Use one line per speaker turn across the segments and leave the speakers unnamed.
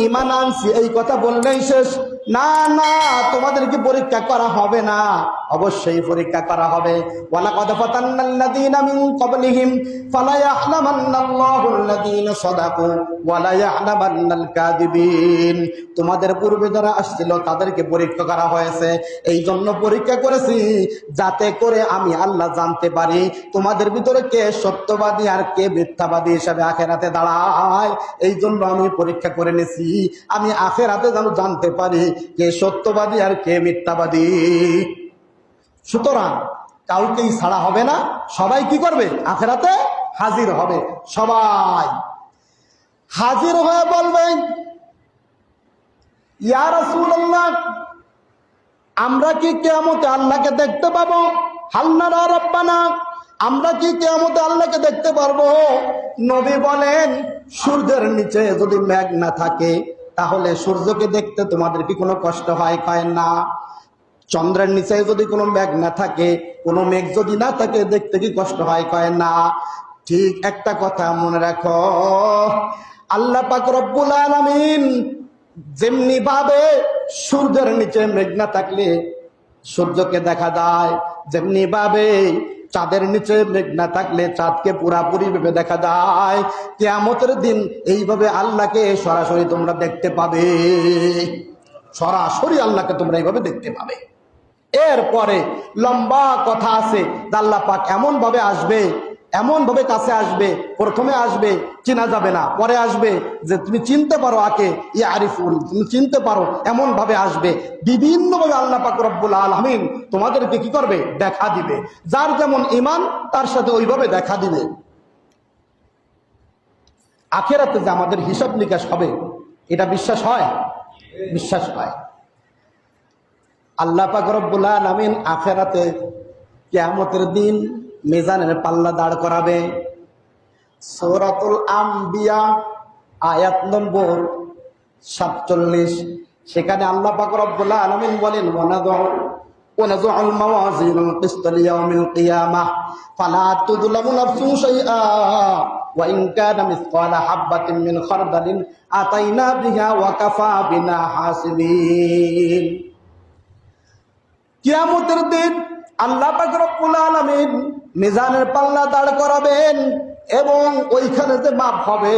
ঈমান আনছি এই কথা বললেই শেষ? না না, তোমাদেরকে পরীক্ষা করা হবে না, অবশ্যই পরীক্ষা করা হবে। ওয়ালাকাদ ফাতান্নাল্লাযীনা মিন ক্বাবলিহিম ফালা ইয়া'লামান্নাল্লাহুল্লাযীনা সাদাকু ওয়া লা ইয়া'লামান্নাল কাযিবিন। তোমাদের পূর্বে যারা আসছিল তাদেরকে পরীক্ষা করা হয়েছে, এই জন্য পরীক্ষা করেছি যাতে করে আমি আল্লাহ জানতে পারি তোমাদের ভিতরে কে সত্যবাদী আর কে মিথ্যাবাদী হিসেবে আখিরাতে দাঁড়ায়। এই জন্য আমি পরীক্ষা করে নিয়েছি, আমি আখিরাতে যেন জানতে পারি কে সত্যবাদী আর কে মিথ্যাবাদী। সুতরাং কাউকেই ছাড়া হবে না, সবাই কি করবে? আখিরাতে হাজির হবে। সবাই হাজির হয়ে বলবেন, ইয়া রাসূলুল্লাহ, আমরা কি কিয়ামতে আল্লাহকে দেখতে পাবো? হাল নারা রাব্বানা, আমরা কি কিয়ামতে আল্লাহকে দেখতে পারবো? নবী বলেন, সূর্যের নিচে যদি মেঘ না থাকে তাহলে সূর্যকে দেখতে তোমাদের কি কোনো কষ্ট হয়? কয় না। চন্দ্রের নিচে যদি কোনো মেঘ না থাকে, কোনো মেঘ যদি না থাকে দেখতে কি কষ্ট হয়? কয় না। ঠিক একটা কথা মনে রাখো, আল্লাহ পাক রব্বুল আলামিন যেমনি ভাবে সূর্যের নিচে মেঘ না থাকলে সূর্যকে দেখা যায়, যেমনি ভাবে চাঁদের নিচে মেঘ না থাকলে চাঁদকে পুরাপুরি ভাবে দেখা যায়, কিয়ামতের দিন এইভাবে আল্লাহকে সরাসরি তোমরা দেখতে পাবে। সরাসরি আল্লাহকে তোমরা এইভাবে দেখতে পাবে। এরপরে লম্বা কথা আছে, আল্লাহ পাক এমন ভাবে আসবে, এমন ভাবে কাছে আসবে, প্রথমে আসবে চিনা যাবে না, পরে আসবে যে তুমি চিনতে পারো আকে ইয়ারিফুন, তুমি চিনতে পারো, এমন ভাবে আসবে। বিভিন্ন ভাবে আল্লাহ পাক রব্বুল আলামিন তোমাদেরকে কি করবে? দেখা দিবে। যার যেমন ঈমান তার সাথে ওইভাবে দেখা দিবে। আখিরাতে যে আমাদের হিসাব নিকাশ হবে, এটা বিশ্বাস হয়? বিশ্বাস হয়। আল্লাহ পাক রব্বুল আলামিন আখিরাতে কিয়ামতের দিন মিজানের পাল্লা দাঁড় করাবে। সূরাতুল আম্বিয়া আয়াত নম্বর 47, সেখানে আল্লাহ পাক রব্বুল আলামিন বলেন, ওয়ানাযু'ুল মাওয়াজিনাল কিসতা লিয়াউমিল কিয়ামাহ ফালা তুযলামু নাফসুন শাইআ ওয়া ইন কানা মিসকালা হাববাতিন মিন খারদালিন আতাইনা বিহা ওয়া কাফা বিনা হাসিবিন। কিয়ামতের দিন আল্লাহ পাক রব্বুল আলামিন মিজানের পাল্লা দাঁড় করাবেন এবং ওইখানে যে মাপ হবে,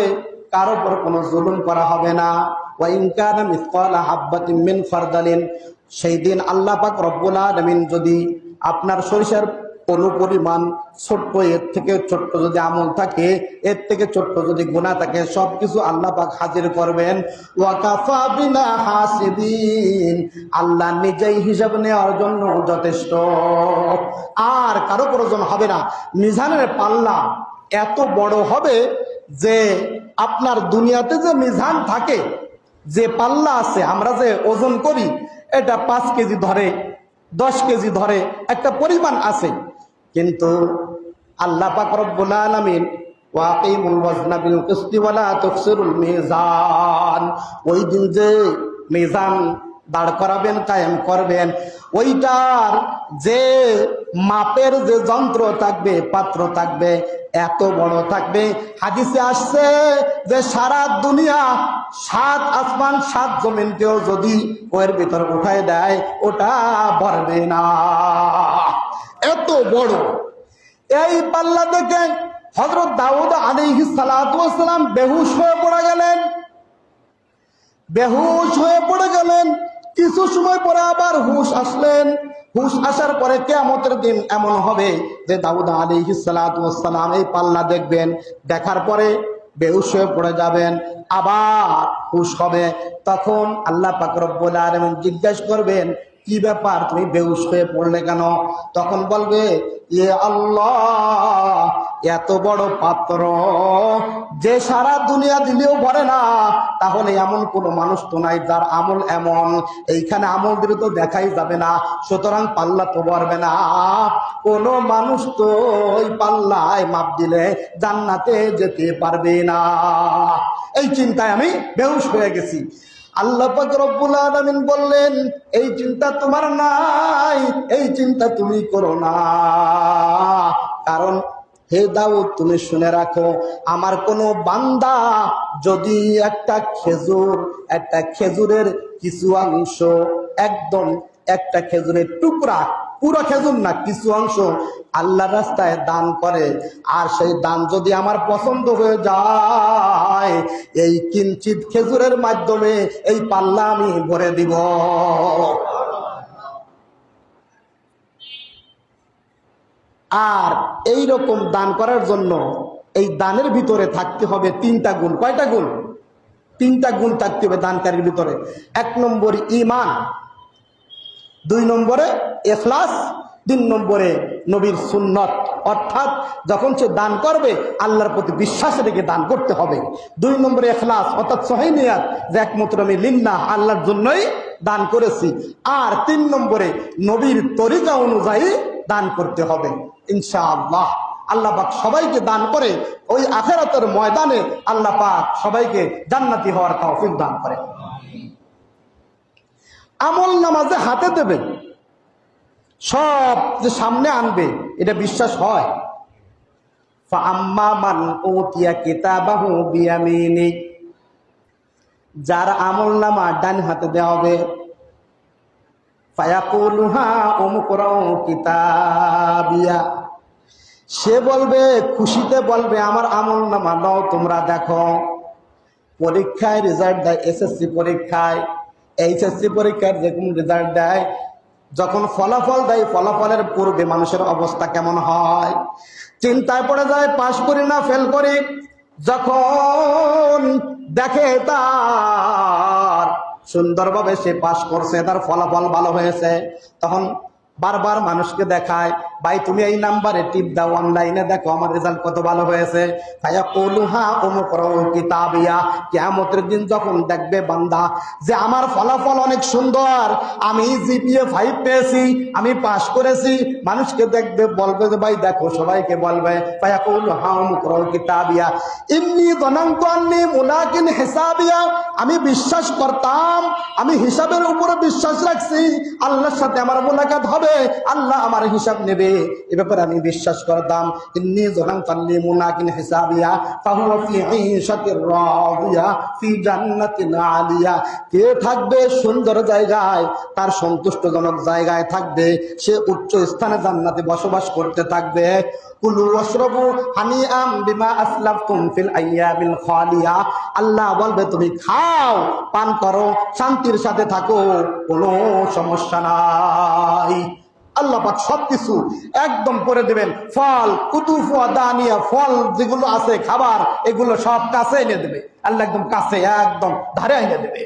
কারো উপর কোনো জুলুম করা হবে না। ওয়া ইন কানা মিসকালা হাববাতিন মিন খারদালিন, সেই দিন আল্লাহ পাক রব্বুল আলামিন যদি আপনার সরিষার কোনো পরিমাণ ছোট্ট, এর থেকে ছোট্ট যদি আমল থাকে, এর থেকে ছোট্ট যদি গুনাহ থাকে, সবকিছু আল্লাহ পাক হাজির করবেন। ওয়া কাফা বিনা হাসিবিন, আল্লাহ নিজেই হিসাব নেওয়ার জন্য যথেষ্ট, আর কারো প্রয়োজন হবে না। মিজানের পাল্লা এত বড় হবে যে আপনার দুনিয়াতে যে মিজান থাকে, যে পাল্লা আছে, আমরা যে ওজন করি, এটা 5 কেজি ধরে, 10 কেজি ধরে, একটা পরিমাণ আছে। কিন্তু আল্লাহ পাক রব্বুল আলামিন ওয়াকিমুল ওয়াজনা বিল কিসতি ওয়ালা তুকসিরুল মিজান, ওই দিন যে মিজান দাঁড় করাবেন, কায়েম করবেন, ওইটার যে মাপের যে যন্ত্র থাকবে, পাত্র থাকবে, এত বড় থাকবে। হাদিসে আসছে যে সারা দুনিয়া, 7 আসমান 7 জমিনকেও যদি ওর ভিতর উঠায় দেয়, ওটা ভরবে না, এত বড়। এই পাল্লা দেখে হযরত দাউদ আলাইহিস সালাতু ওয়াস সালাম বেহুশ হয়ে পড়ে গেলেন, বেহুশ হয়ে পড়ে গেলেন। কিছু সময় পরে আবার হুশ আসলেন। হুশ আসার পরে কিয়ামতের দিন এমন হবে যে দাউদ আলাইহিস সালাতু ওয়াস সালাম এই পাল্লা দেখবেন, দেখার পরে বেহুশ হয়ে পড়ে যাবেন, আবার হুশ হবে। তখন আল্লাহ পাক রব্বুল আলামিন জিজ্ঞাসা করবেন, কি ব্যাপার, তুমি বেহুশ হয়ে পড়লে কেন? তখন বলবে, ইয়ে আল্লাহ, এত বড় পাত্র যে সারা দুনিয়া দিলেও ভরে না, তাহলে এমন কোন মানুষ তো নাই যার আমল এমন, এইখানে আমল দিলে তো দেখাই যাবে না, সুতরাং পাল্লা তো ভরবে না, কোন মানুষ তো ওই পাল্লায় মাপ দিলে জান্নাতে যেতে পারবে না। এই চিন্তায় আমি বেহুশ হয়ে গেছি। আল্লাহ পাক রব্বুল আলামিন বললেন, এই চিন্তা তোমার নাই, এই চিন্তা তুমি করো না, কারণ হে দাউদ তুমি শুনে রাখো, আমার কোন বান্দা যদি একটা খেজুরের কিছু অংশ, একদম একটা খেজুরের টুকরা, পুরো খেজুর না, কিছু অংশ আল্লাহর রাস্তায় দান করে, আর সেই দান যদি আমার পছন্দ হয়ে যায়, এই কিঞ্চিত খেজুরের মাধ্যমে এই পাল্লা আমি ভরে দিব। আর এই রকম দান করার জন্য এই দানের ভিতরে থাকতে হবে 3টা গুণ। কয়টা গুণ? 3টা গুণ থাকতে হবে দানকারীর ভিতরে। 1 নম্বর ঈমান, 2 নম্বরে ইখলাস, 3 নম্বরে নবীর সুন্নত। অর্থাৎ যখন সে দান করবে আল্লাহর প্রতি বিশ্বাস রেখে দান করতে হবে। 2 নম্বরে ইখলাস, অর্থাৎ সহিহ নিয়াত, যে একমাত্র আমি লিল্লাহ, আল্লাহর জন্যই দান করেছি। আর 3 নম্বরে নবীর তরিকা অনুযায়ী দান করতে হবে। ইনশাআল্লাহ আল্লাহ পাক সবাইকে দান করে ওই আখিরাতের ময়দানে আল্লাহ পাক সবাইকে জান্নাতি হওয়ার তৌফিক দান করে। আমল নামাজে হাতে দেবে, সব যে সামনে আনবে, এটা বিশ্বাস হয়? ফাআম্মা মান উতিয়া কিতাবাহু বিয়ামিনি, যার আমল নামা ডান হাতে দেওয়া হবে, ফায়াকুলু হা উমকুরাউ কিতাবিয়া, সে বলবে, খুশিতে বলবে, আমার আমল নামা নাও তোমরা দেখো। পরীক্ষায় রেজাল্ট দেয়, এসএসসি পরীক্ষায়, এইচএসসি পরীক্ষার যেরকম রেজাল্ট দেয়, যখন ফলাফল দেয়, ফলাফলের পূর্বে মানুষের অবস্থা কেমন হয়? চিন্তায় পড়ে যায়, পাশ করি না ফেল করি। যখন দেখে তার সুন্দরভাবে সে পাশ করছে, তার ফলাফল ভালো হয়েছে, তখন বারবার মানুষকে দেখায়, ভাই তুমি এই নাম্বারে টিপ দাও, অনলাইনে দেখো আমার রেজাল্ট কত ভালো হয়েছে। কিয়ামতের দিন যখন দেখবে বান্দা যে আমার ফলাফল অনেক সুন্দর, আমি জিপিএ 5 পেয়েছি, আমি পাস করেছি, মানুষকে দেখবে, বলবে যে ভাই দেখো, সবাইকে বলবে আমি বিশ্বাস করতাম, আমি হিসাবের উপরে বিশ্বাস রাখছি, আল্লাহর সাথে আমার মুলাকাত হবে, আল্লাহ আমার হিসাব নেবে, এ ব্যাপারে আমি বিশ্বাস করতাম। ইন্নী যালামতু আন্নী মুলাকিন হিসাবিয়া ফাহুয়া ফি ঈশাতির রাদিয়া ফি জান্নাতিন আলিয়া। কে থাকবে সুন্দর জায়গায়, তার সন্তুষ্টজনক জায়গায় থাকবে, সে উচ্চ স্থানে জান্নাতে বসবাস করতে থাকবে। কুলু ওয়াশরাবু হানিআম বিমা আসলাফতুম ফিল আইয়ামিল খালিয়া, আল্লাহ বলবে তুমি খাও, পান করো, শান্তির সাথে থাকো, কোনো সমস্যা নাই। আল্লাহ পাক সবকিছু একদম করে দেবেন। ফল, কুতুফ ওয়া দানিয়া, ফল যেগুলো আছে খাবার, এগুলো সব কাছে এনে দেবে আল্লাহ, একদম কাছে, একদম ধারে এনে দেবে,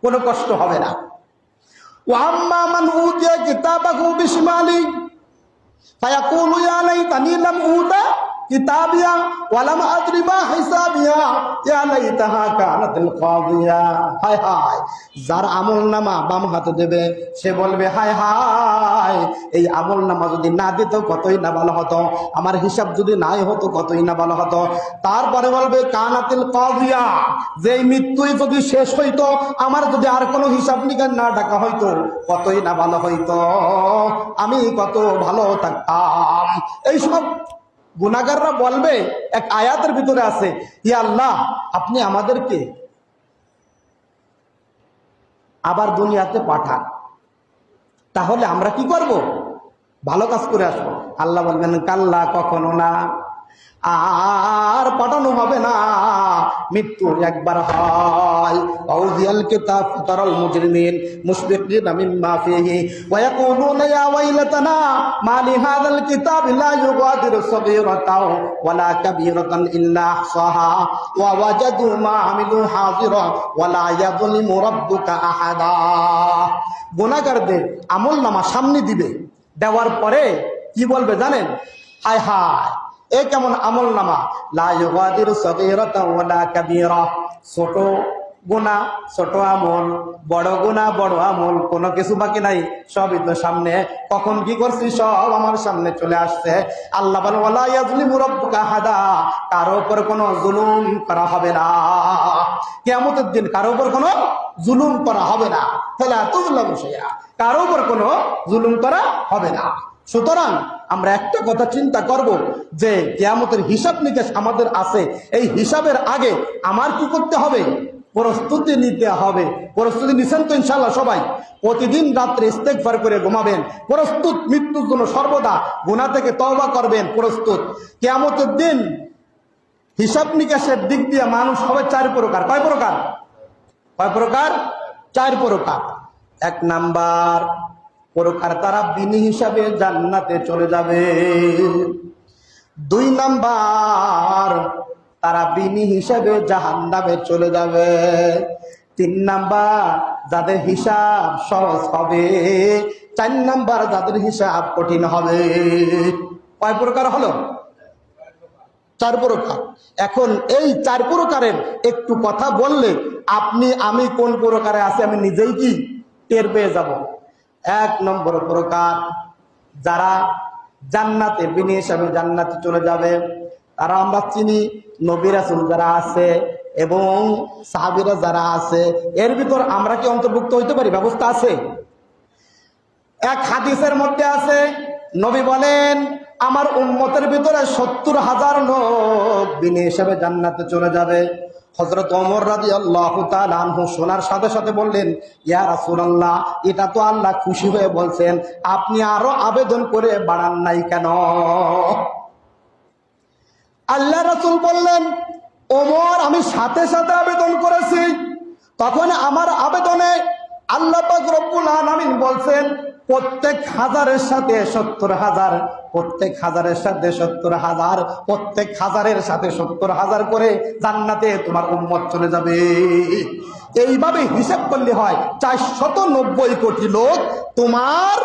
কোনো কষ্ট হবে না। ওয়া আম্মা মান উতিয়া কিতাবাহু বিশিমালি ফায়াকুলু ইয়া লাইতানি লাম উতা কিতাবিয়া ওয়া লাম আদরি মা হিসাবিয়া ইয়া লাইতাহা কানাতিল কাদিয়া। হায় হায়, যার আমলনামা বাম হাতে দেবে সে বলবে হায় হায়, এই আমলনামা যদি না দিত কতই না ভালো হতো, আমার হিসাব যদি নাই হতো কতই না ভালো হতো। তারপরে বলবে কানাতিল কাদিয়া, যে মৃত্যুই যদি শেষ হইতো, আমার যদি আর কোনো হিসাব নিকাশ না ডাকা হইতো, কতই না ভালো হইতো, আমি কত ভালো থাকতাম। এই সব গুনাহগাররা বলবে, এক আয়াতের ভিতরে আছে, ইয়া আল্লাহ আপনি আমাদেরকে আবার দুনিয়াতে পাঠান, তাহলে আমরা কি করব? ভালো কাজ করে আসবো। আল্লাহ বলবেন কাল্লা, কখনো না, আর পাঠানো হবে না, মৃত্যু একবার হয়। আউযিয়াল কিতাব তারাল মুজরিমিন মুশফিকিনা মিম্মা ফীহি ওয়া ইয়াকুলুনা ইয়া ওয়াইলাতানা মা লিহাযাল কিতাবি লা ইউগাদিরু সাগীরাতাও ওয়ালা কাবীরাতান ইল্লা আহসাহা ওয়া ওয়াজাদু মা আমিলু হাযিরা ওয়া লা ইয়াযলিমু রাব্বুকা আহাদা। গুনাহগারদের আমলনামা সামনে দিবে, দেওয়ার পরে কি বলবে জানেন? হায় হায়, এ কেমন আমল নামা, লা ইউগাদিরু সাগীরাতাও ওয়ালা কাবীরা, ছোট গুনাহ ছোট আমল, বড় গুনাহ বড় আমল, কোনো কিছু বাকি নাই, সবই তো সামনে। কখন কি করছি সব আমার সামনে চলে আসছে। আল্লাহ বলেন ওয়ালা ইয়াজলিমু রাব্বুকা আহাদা, কারো উপর কোনো জুলুম করা হবে না, কিয়ামতের দিন কারো উপর কোনো জুলুম করা হবে না। ফালা তুযলামু শাইআ, কারো উপর কোনো জুলুম করা হবে না। সুতরাং আমরা একটা কথা চিন্তা করব যে কিয়ামতের হিসাব নিকাশ আমাদের আছে, এই হিসাবের আগে আমার কি করতে হবে? প্রস্তুতি নিতে হবে। প্রস্তুতি নিছেন তো ইনশাআল্লাহ সবাই? প্রতিদিন রাত্রে ইস্তেগফার করে ঘুমাবেন, প্রস্তুত মৃত্যুর জন্য সর্বদা, গুনাহ থেকে তওবা করবেন, প্রস্তুত। কিয়ামতের দিন হিসাব নিকাশের দিক দিয়ে মানুষ হবে চার প্রকার। কয় প্রকার? কয় প্রকার? চার প্রকার। এক নাম্বার প্রকার, তারা বিনি হিসাবে জান্নাতে চলে যাবে। দুই নাম্বার, তারা বিনি হিসাবে জাহান্নামে চলে যাবে। তিন নাম্বার, যাদের হিসাব সহজ হবে। চার নাম্বার, যাদের হিসাব কঠিন হবে। কয় প্রকার হলো? চার প্রকার। এখন এই চার প্রকারের একটু কথা বললে আপনি আমি কোন প্রকারে আছি আমি নিজেই কি টের পেয়ে যাব। এক নম্বর প্রকার, যারা জান্নাতে বিনি হিসাবে জান্নাতে চলে যাবে, তারা আমরা চিনি নবী রাসূল যারা আছে এবং সাহাবীরা যারা আছে, এর ভিতর আমরা কি অন্তর্ভুক্ত হইতে পারি? ব্যবস্থা আছে। এক হাদিসের মধ্যে আছে, নবী বলেন আমার উম্মতের ভিতরে 70,000 লোক বিনি হিসাবে জান্নাতে চলে যাবে। হযরত ওমর রাদিয়াল্লাহু তাআলা আনহু শোনার সাথে সাথে বললেন, ইয়া রাসূলুল্লাহ, এটা তো আল্লাহ খুশি হয়ে বলছেন, আপনি আরো আবেদন করে বাড়ান নাই কেন? আল্লাহ রাসূল বললেন, ওমর, আমি সাথে সাথে আবেদন করেছি। তখন আমার আবেদনে আল্লাহ পাক রব্বুল আলামিন বলছেন, প্রত্যেক হাজারের সাথে 70,000, প্রত্যেক হাজারের সাথে 70,000, প্রত্যেক হাজারের সাথে 70,000 করে জান্নাতে তোমার উম্মত চলে যাবে। এইভাবে হিসাব করলে হয় 490 কোটি লোক তোমার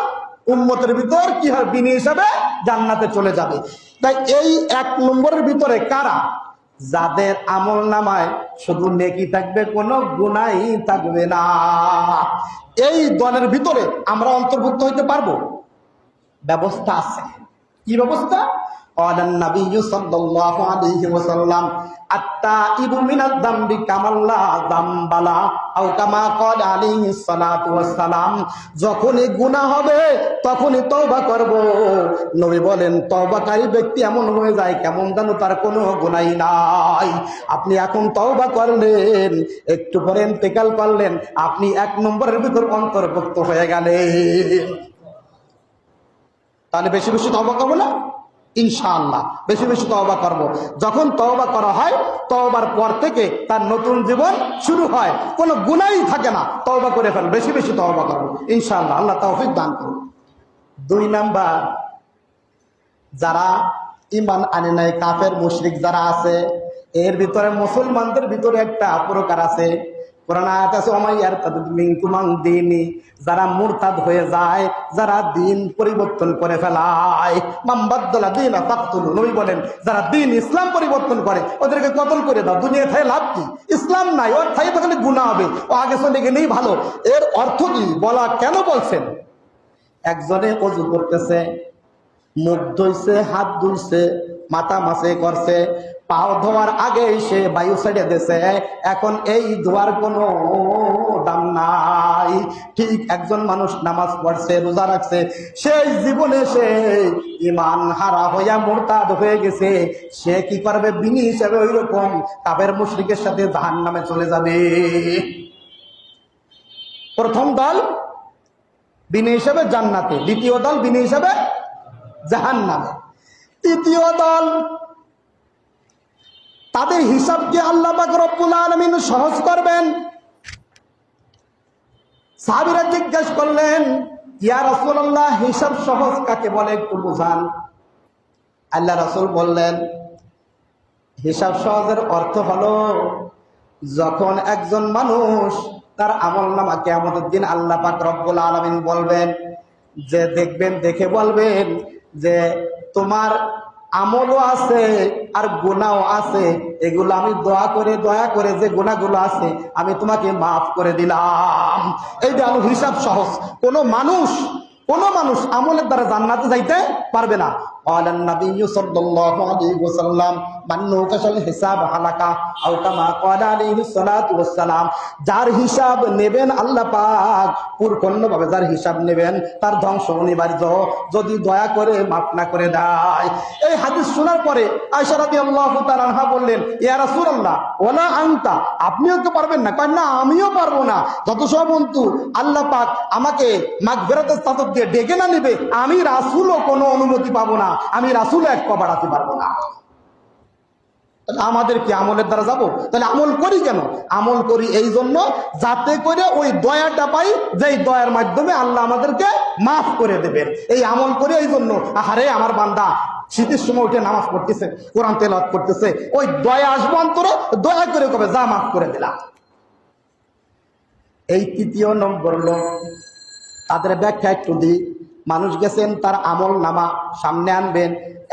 উম্মতের ভিতর কি হয়? বিনি হিসাবে জান্নাতে চলে যাবে। তাই এই এক নম্বরের ভিতরে কারা? যাদের আমল নামায় শুধু নেকি থাকবে, কোনো গুনাহ থাকবে না। এই দলের ভিতরে আমরা অন্তর্ভুক্ত হইতে পারবো? ব্যবস্থা আছে। কি ব্যবস্থা? ক্বালান নাবিয়্যু সাল্লাল্লাহু আলাইহি ওয়াসাল্লাম, আত-তাইবু মিনাদ যামবি কামাল্লা যামবালা, আও কামা ক্বালা আলাইহিস সালাতু ওয়াসসালাম। যখনই গুনাহ হবে তখনই তওবা করব। নবী বলেন, তওবাকারী ব্যক্তি এমন হয়ে যায় কেমন জানো তার কোনো গুনাহই নাই। আপনি এখন তওবা করলেন, একটু পরে ইন্তেকাল করলেন, আপনি এক নম্বরের ভিতর অন্তর্ভুক্ত হয়ে গেলেন। তাহলে বেশি বেশি তওবা করবো না? ইনশাআল্লাহ বেশি বেশি তওবা করব। যখন তওবা করা হয়, তওবার পর থেকে তার নতুন জীবন শুরু হয়, কোনো গুনাহই থাকে না। তওবা করে ফেল, বেশি বেশি তওবা করব ইনশাআল্লাহ, আল্লাহ তৌফিক দান করুন। দুই নাম্বার, যারা ঈমান আনে নাই, কাফের মুশরিক যারা আছে, এর ভিতরে মুসলমানদের ভিতরে একটা প্রকার আছে। কোরআন আয়াত আছে, ওমাই ইয়ারতাদ মিনকুম আন দীনি, যারা মুরতাদ হয়ে যায়, যারা দিন পরিবর্তন করে ফেলায়। মান বাদদালা দীনা ফাকতুলু, নবী বলেন যারা দিন ইসলাম পরিবর্তন করে ওদেরকে কতল করে দাও। দুনিয়া থেকে লাভ কি? ইসলাম নাই, ওর থেকে তাহলে গুনাহ হবে, ও আগে চলে গেলেই ভালো। এর অর্থ কি? বলা কেন বলছেন? একজনে ওযু করতেছে, মুখ ধুইছে, হাত ধুইছে, মাথা মাসে করছে, পাও ধোয়ার আগে সে বায়ু ছেড়ে দিয়েছে, এখন এই ধোয়ার কোনো দাম নাই। ঠিক একজন মানুষ নামাজ পড়ছে, রোজা রাখছে, সেই জীবনে সে ঈমান হারা হইয়া মুরতাদ হয়ে গেছে, সে কি করবে? বিনি হিসাবে ওই রকম কাফের মুশরিকের সাথে জাহান্নামে চলে যাবে। প্রথম দল বিনি হিসাবে জান্নাতে, দ্বিতীয় দল বিনি হিসাবে জাহান্নামে। তৃতীয় দল, তাদের হিসাবকে আল্লাহ পাক রব্বুল আলামিন সহজ করবেন। সাহাবীরা জিজ্ঞেস করলেন, ইয়া রাসূলুল্লাহ, হিসাব সহজ কাকে বলে একটু বুঝান। আল্লাহ রাসূল বললেন, হিসাব সহজের অর্থ হলো যখন একজন মানুষ তার আমলনামা কিয়ামতের দিন আল্লাহ পাক রব্বুল আলামিন বলবেন যে, দেখবেন, দেখে বলবেন যে তোমার আমলও আছে আর গুনাহও আছে, এগুলো আমি দয়া করে যে গুনাহগুলো আছে আমি তোমাকে মাফ করে দিলাম। এইটা হলো হিসাব সহজ। কোনো মানুষ আমলের দ্বারা জান্নাতে যাইতে পারবে না। قال النبي صلى الله عليه وسلم من نوقش الحساب هلك أو كما قال عليه الصلاة والسلام যার হিসাব নেবেন আল্লাহ পাক পূর্ণভাবে যার হিসাব নেবেন তার ধ্বংস অনিবার্য যদি দয়া করে মাফ না করে দেয়। এই হাদিস শোনার পরে আয়েশা রাদিয়াল্লাহু তাআলা আনহা বললেন, ইয়া রাসূলুল্লাহ ওয়ালা আনতা, আপনিও তো পারবেন না? কয় না, আমিও পারবো না। যত সব বন্ধু আল্লাহ পাক আমাকে মাগফিরাতের চাদর দিয়ে ডেকে না নিবে, আমি রাসূলও কোনো অনুমতি পাবো না, আমি রাসূলও এক পা বাড়াতে পারবো না। আমাদের কি আমলের দ্বারা যাবো? তাহলে আমল করি কেন? আমল করি এই জন্য যাতে করে ওই দয়াটা পাই, যেই দয়ার মাধ্যমে আল্লাহ আমাদেরকে মাফ করে দেবেন। এই আমল করি এই জন্য, আহারে আমার বান্দা শীতের সময় উঠে নামাজ পড়তেছে, কোরআন তেলাওয়াত করতেছে, ওই দয়া আসবো অন্তরে, দয়া করে কবে যা মাফ করে দিলাম। এই তৃতীয় নম্বর লোক, তাদের ব্যাখ্যা একটু দিই। মানুষ গেছেন, তার আমল নামা সামনে আনবেন,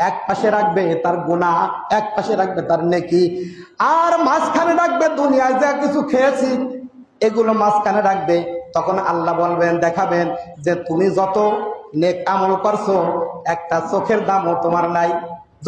এক পাশে রাখবে তার গুনাহ, এক পাশে রাখবে তার নেকি, আর মাঝখানে রাখবে দুনিয়ায় যা কিছু খেয়েছি এগুলো মাঝখানে রাখবে। তখন আল্লাহ বলবেন, দেখাবেন যে তুমি যত নেক আমল করছো একটা চোখের দামও তোমার নাই।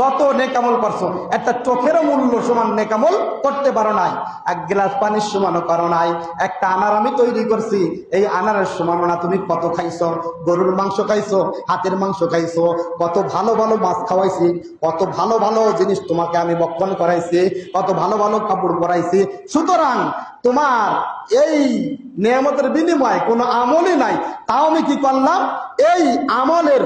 যত নেক আমল করছো একটা চোখেরও মূল্য সমান নেক আমল করতে পারো নাই, এক গ্লাস পানির সমানও করো নাই। একটা আনার আমি তৈরি করছি, এই আনারের সমানও না। তুমি কত খাইছো, গরুর মাংস খাইছো, হাতের মাংস খাইছো, কত ভালো ভালো মাছ খাওয়াইছি, কত ভালো ভালো জিনিস তোমাকে আমি বক্ষণ করাইছি, কত ভালো ভালো কাপড় পরাইছি। সুতরাং তোমার এই নিয়ামতের বিনিময়ে কোনো আমলই নাই, তাও আমি কি করলাম, এই আমলের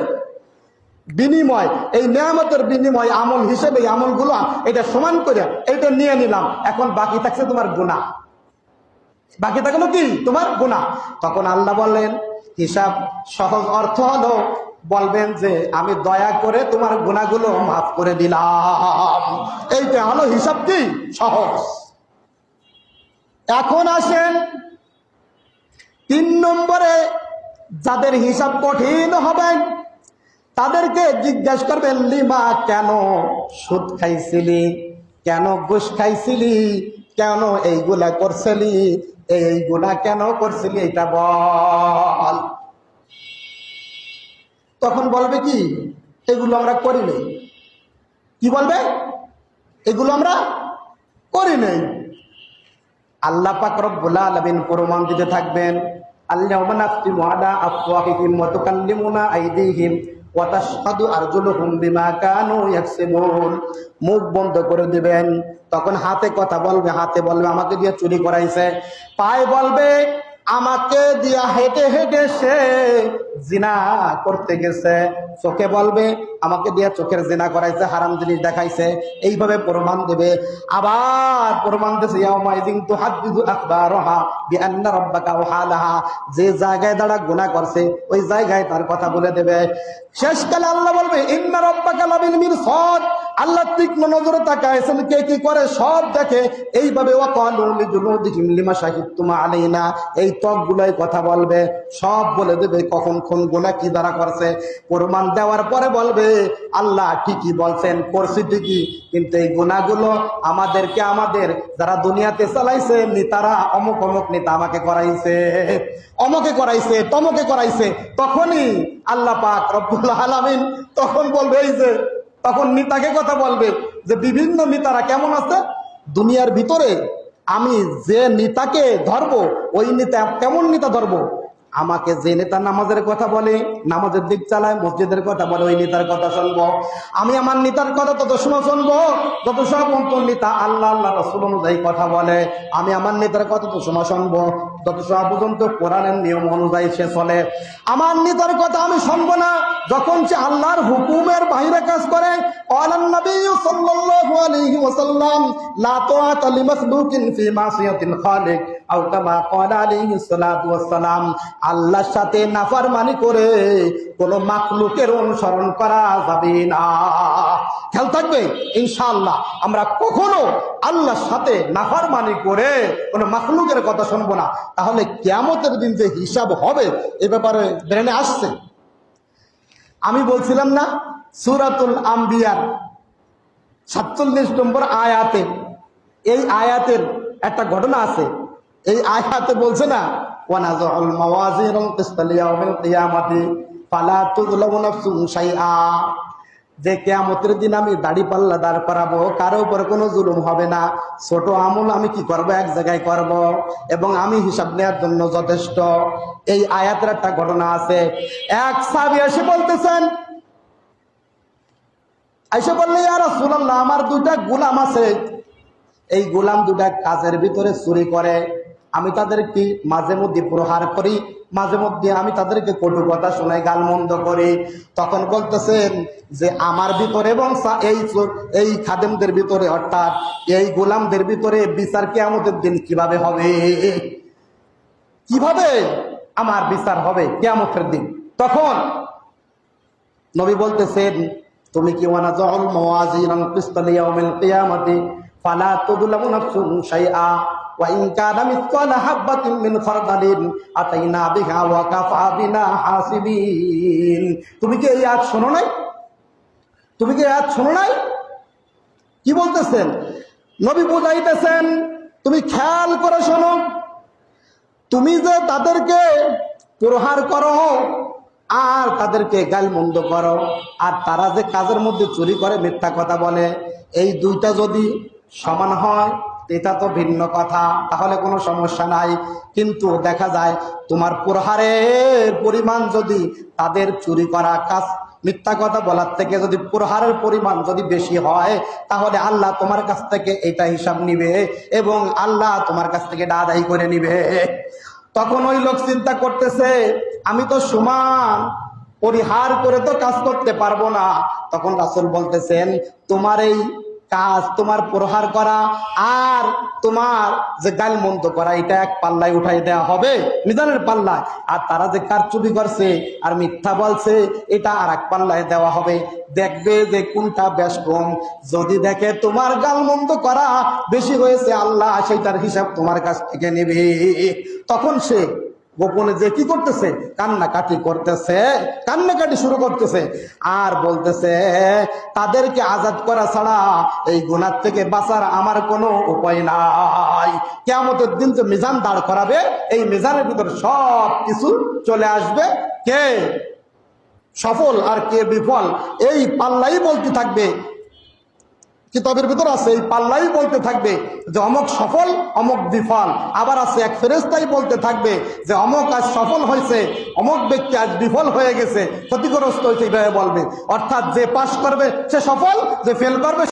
বিনিময়, এই নিয়ামতের বিনিময় আমল হিসেবে এই আমলগুলো এটা সমান করে এটা নিয়ে নিলাম। এখন বাকি থাকছে তোমার গুনাহ, বাকি থাকলো কি তোমার গুনাহ। তখন আল্লাহ বললেন, হিসাব সহজ অর্থ হলো বলবেন যে আমি দয়া করে তোমার গুনাহগুলো মাফ করে দিলাম। এইটা হলো হিসাব কি সহজ। এখন আসেন 3 নম্বরে, যাদের হিসাব কঠিন হবে তাদেরকে জিজ্ঞাসা করবেন, লিমা, কেন সুদ খাইছিলি, কেন ঘুষ খাইছিলি, কেন এইগুলা করছিলি, এইগুলা কেন করছিলি এটা বল। তখন বলবে কি, এগুলো আমরা করি নাই। কি বলবে? এগুলো আমরা করি নাই। আল্লাহ পাক রব্বুল আলামিন প্রমাণ দিতে থাকবেন, আল্লাহুম্মা নাফতিমু আলা আফওয়াহিহিম ওয়া তুকাল্লিমুনা আইদিহিম ওয়া তাশহাদু আরজুলুহুম বিমা কানু ইয়াকসিবুন। মুখ বন্ধ করে দিবেন, তখন হাতে কথা বলবে, হাতে বলবে আমাকে দিয়ে চুরি করাইছে, পায়ে বলবে আমাকে দিয়া হেঁটে হেঁটে সে জিনা করতে গেছে, চোখে বলবে আমাকে দিয়া চোখের জিনা করাইছে, হারাম জিনিস দেখাইছে। এইভাবে প্রমাণ দেবে। আবার প্রমাণ দিয়েছে, ইয়াউমাইযিন তুহাদ্দিসু আখবারাহা বিআন্না রাব্বাকা ওয়াহালাহা। যে জায়গায় দাঁড়া গুনাহ করছে ওই জায়গায় তার কথা বলে দেবে। শেষকালে আল্লাহ বলবে, ইন্না রাব্বাকা লাবিল মিরসাদ। আল্লাহ তীক্ষ্ণ নজরে তাকায়ছেন, কে কি করে সব দেখে। এইভাবে ওয়াকালু লিজুলুদিহিম লিমা শাহিদতুম আলাইনা, এই ত্বকগুলাই কথা বলবে, সব বলে দেবে কখন কোন গুনাহ কি দ্বারা করছে। প্রমাণ দেওয়ার পরে বলবে, আল্লাহ ঠিকই বলছেন, করছি ঠিকই, কিন্তু এই গুনাহগুলো আমাদেরকে, আমাদের যারা দুনিয়াতে চালাইছে নেতারা, অমুক অমুক নেতা আমাকে করাইছে, অমুকে করাইছে, তমকে করাইছে। তখনই আল্লাহ পাক রব্বুল আলামিন তখন বলবে, এই যে তখন নেতাকে কথা বলবে যে বিভিন্ন নেতারা কেমন আছে দুনিয়ার ভিতরে, আমি যে নেতাকে ধরবো ওই নেতা কেমন নেতা ধরবো। আমাকে যে নেতা নামাজের কথা বলে, নামাজের দিক চালায়, মসজিদের কথা বলে, ওই নেতার কথা শুনবো। আমি আমার নেতার কথা তত সময় শুনবো যত সব নেতা আল্লাহ আল্লাহ রাসূল অনুযায়ী কথা বলে। আমি আমার নেতার কথা তত সময় শুনবো যত সময় পর্যন্ত কোরআনের নিয়ম অনুযায়ী সে চলে। আমার নেতার কথা আমি শুনবো না যখন সে আল্লাহর হুকুমের বাইরে কাজ করে। ক্বালান নবী সাল্লাল্লাহু আলাইহি ওয়াসাল্লাম, লা তাআতা লিমাখলুকিন ফি মাসিয়াতিল খালিক, আও কামা ক্বালা আলাইহিস সালাতু ওয়াস সালাম। আল্লাহর সাথে নাফরমানি করে কোন মাখলুকের অনুসরণ করা যাবে না। খেয়াল থাকবে, ইনশাআল্লাহ আমরা কখনো আল্লাহর সাথে নাফরমানি করে কোন মাখলুকের কথা শুনবো না। তাহলে কিয়ামতের দিন যে হিসাব হবে এ ব্যাপারে ব্রেনে আসছে। আমি বলছিলাম না, সূরাতুল আম্বিয়ার 47 নম্বর আয়াতে, এই আয়াতের একটা ঘটনা আছে। এই আয়াতে বলছে না, ওয়ানাযুল মাওয়াজিনুল কিসতা লিয়াউমিল কিয়ামাতি ফালা তুযলামু নাফসুন শাইআ। যে কিয়ামতের দিন আমি দাড়ি পাল্লা দাঁড় করাবো, কারো উপর কোনো জুলুম হবে না, ছোট আমল আমি কি করব, এক জায়গায় করব, এবং আমি হিসাব নেওয়ার জন্য যথেষ্ট। এই আয়াতের একটা ঘটনা আছে। এক সাহাবী এসে বলতেছেন, আইসা বললে, ইয়া রাসূলুল্লাহ, আমার দুইটা গোলাম আছে, এই গোলাম দুটা কাজের ভিতরে চুরি করে, আমি তাদেরকে মাঝে মধ্যে প্রহার করি, মাঝে মধ্যে আমি তাদেরকে কটু কথা শোনাই, গালমন্দ করি। তখন বলতেছেন যে আমার ভিতরে এবং এই খাদেমদের ভিতরে, অর্থাৎ এই গোলামদের ভিতরে বিচার কিয়ামতের দিন কিভাবে হবে, কিভাবে আমার বিচার হবে কিয়ামতের দিন। তখন নবী বলতেছেন, তুমি কি ওয়ানাজাউল মাওয়াজিনাল কিসতা লিয়াউমিল কিয়ামাতি ফালা তুযলামু নাফসুন শাইআ ওয়া ইন কানা মিসকালা হাববাতিন মিন খারদালিন আতাইনা বিহা ওয়া কাফা বিনা হাসিবিন। তুমি কি এই আয়াত শোনো নাই? তুমি কি আয়াত শোনো নাই? কি বলতেছেন? নবী বুঝাইতেছেন, তুমি খেয়াল করে শোনো, তুমি যে তাদেরকে প্রহার করো আর তাদেরকে গালমন্দ করো, আর তারা যে কাজের মধ্যে চুরি করে, মিথ্যা কথা বলে, এই দুইটা যদি সমান হয় এটা তো ভিন্ন কথা, তাহলে কোনো সমস্যা নাই। কিন্তু দেখা যায় তোমার প্রহারের পরিমাণ যদি তাদের চুরি করা কাজ, মিথ্যা কথা বলার থেকে যদি প্রহারের পরিমাণ যদি বেশি হয়, তাহলে আল্লাহ তোমার কাছ থেকে এটা হিসাব নিবে এবং আল্লাহ তোমার কাছ থেকে এটা আদায় করে নিবে। তখন ওই লোক চিন্তা করতেছে, আমি তো সমান পরিহার করে তো কাজ করতে পারবো না। তখন রাসূল বলতেছেন, তোমার এই কাজ, তোমার প্রহার করা আর তোমার যে গালমন্দ করা, এটা এক পাল্লায় উঠাই দেওয়া হবে, মিজানের পাল্লায়। আর তারা যে কারচুপি করছে আর মিথ্যা বলছে, এটা আর এক পাল্লায় দেওয়া হবে। দেখবে যে কোনটা বেশ কম। যদি দেখে তোমার গালমন্দ করা বেশি হয়েছে, আল্লাহ সেইটার হিসাব তোমার কাছ থেকে নেবে। তখন সে গোপনে যে কি করতেছে, কান্নাকাটি করতেছে, কান্নাকাটি শুরু করতেছে আর বলতেছে, তাদেরকে আজাদ করা ছাড়া এই গুনাহ থেকে বাঁচার আমার কোনো উপায় নাই। কিয়ামতের দিন যে মিজান দাঁড় করাবে, এই মিজানের ভিতর সব কিছু চলে আসবে, কে সফল আর কে বিফল এই পাল্লাই বলতে থাকবে। কিতাবের ভিতর আছে, এই পাল্লাই বলতে থাকবে যে অমুক সফল, অমুক বিফল। আবার আছে এক ফেরেশতাই বলতে থাকবে যে অমুক আজ সফল হয়েছে, অমুক ব্যক্তি আজ বিফল হয়ে গেছে, ক্ষতিগ্রস্ত হয়েছে, এইভাবে বলবে। অর্থাৎ যে পাস করবে সে সফল, যে ফেল করবে